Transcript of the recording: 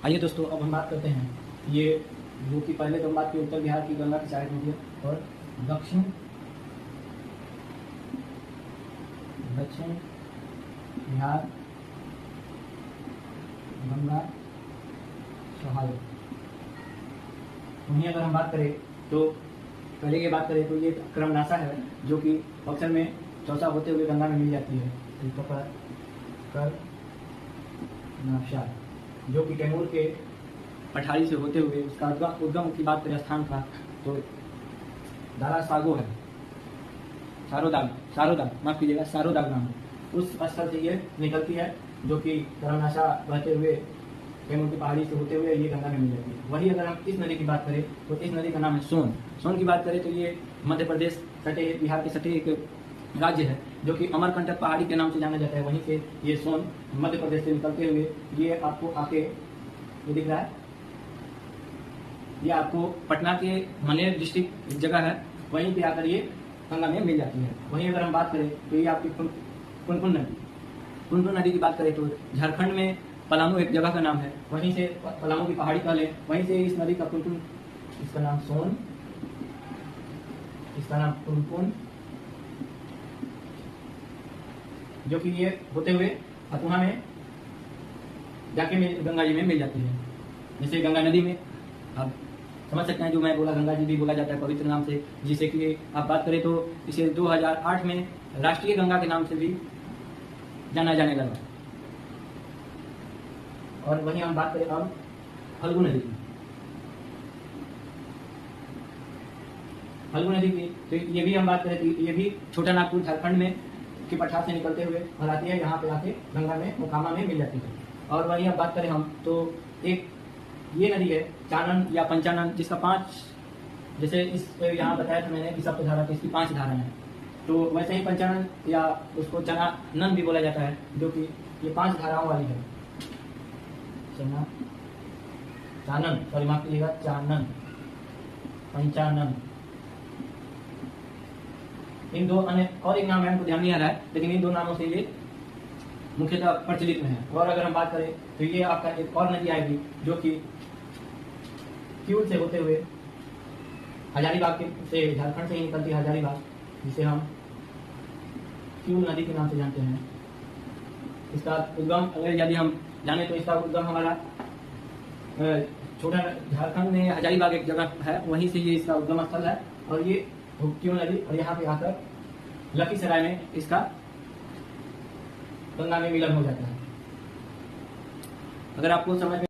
आइए दोस्तों, अब हम बात करते हैं ये जो कि पहले तो हम बात की उत्तर बिहार की गंगा की साइड होगी और दक्षिण बिहार गंगा सहायक। वहीं अगर हम बात करें तो पहले की बात करें तो ये क्रमनाशा है जो कि अक्सर में चौसा होते हुए गंगा में मिल जाती है। क्रमनाशा जो कि तैमूर के पठारी से होते हुए उसका उद्गम की बात करें स्थान था तो दारा सागो है, सारोदाग माफ कीजिएगा, सारोदाग नाम उस स्थल से ये निकलती है जो कि क्रमनाशा बहते हुए तैमूर की पहाड़ी से होते हुए ये गंगा में मिल जाती है। वही अगर हम इस नदी की बात करें तो इस नदी का नाम है सोन। सोन की बात करें तो ये मध्य प्रदेश सटे बिहार के सटे एक राज्य है जो कि अमरकंटक पहाड़ी के नाम से जाना जाता है। वहीं से ये सोन मध्य प्रदेश से निकलते हुए ये आपको आके ये दिख रहा है, ये आपको पटना के मनेर डिस्ट्रिक्ट जगह है, वहीं पे आकर ये गंगा में मिल जाती है। वहीं अगर हम बात करें तो ये आपकी पुनपुन नदी की बात करें तो झारखंड में पलामू एक जगह का नाम है, वहीं से पलामू की पहाड़ी कहले, वहीं से इस नदी का पुनपुन, इसका नाम सोन, इसका नाम पुनपुन, जो कि ये होते हुए अतुहा में जाके गंगा जी में मिल जाती है। जैसे गंगा नदी में आप समझ सकते हैं, जो मैं बोला गंगा जी भी बोला जाता है पवित्र नाम से, जिसे कि आप बात करें तो इसे 2008 में राष्ट्रीय गंगा के नाम से भी जाना जाने लगा। और वहीं हम बात करें अब फल्गु नदी की। फल्गु नदी की तो ये भी हम बात करें तो ये भी छोटा नागपुर झारखंड में के पठार से निकलते हुए और आती है, यहाँ पे आके गंगा में मोकामा में मिल जाती है। और वहीं अब बात करें हम तो एक ये नदी है चानन या पंचानन, जिसका 5, जैसे इस यहाँ बताया था मैंने कि सप्तधारा की इसकी 5 धाराएं हैं, तो वैसे ही पंचानन या उसको चनानन भी बोला जाता है, जो कि ये 5 धाराओं वाली है। चानन, सॉरी माफ कीजिएगा, चानन, पंचानन, इन दो अन्य और एक नाम है हमको ध्यान नहीं आ रहा है, लेकिन इन 2 नामों से ये मुख्यतः प्रचलित में है। और अगर हम बात करें तो ये आपका एक और नदी आएगी जो कि क्यूल से होते हुए हजारीबाग से झारखंड से ही निकलती है, हजारीबाग, जिसे हम क्यूल नदी के नाम से जानते हैं। इसका उद्गम अगर यदि हम जाने तो इसका उद्गम हमारा छोटा झारखंड में हजारीबाग एक जगह है, वहीं से ये इसका उद्गम स्थल है। और ये क्यों नदी और यहाँ पे आकर लखीसराय में इसका गंगा में मिलन हो जाता है। अगर आपको समझ में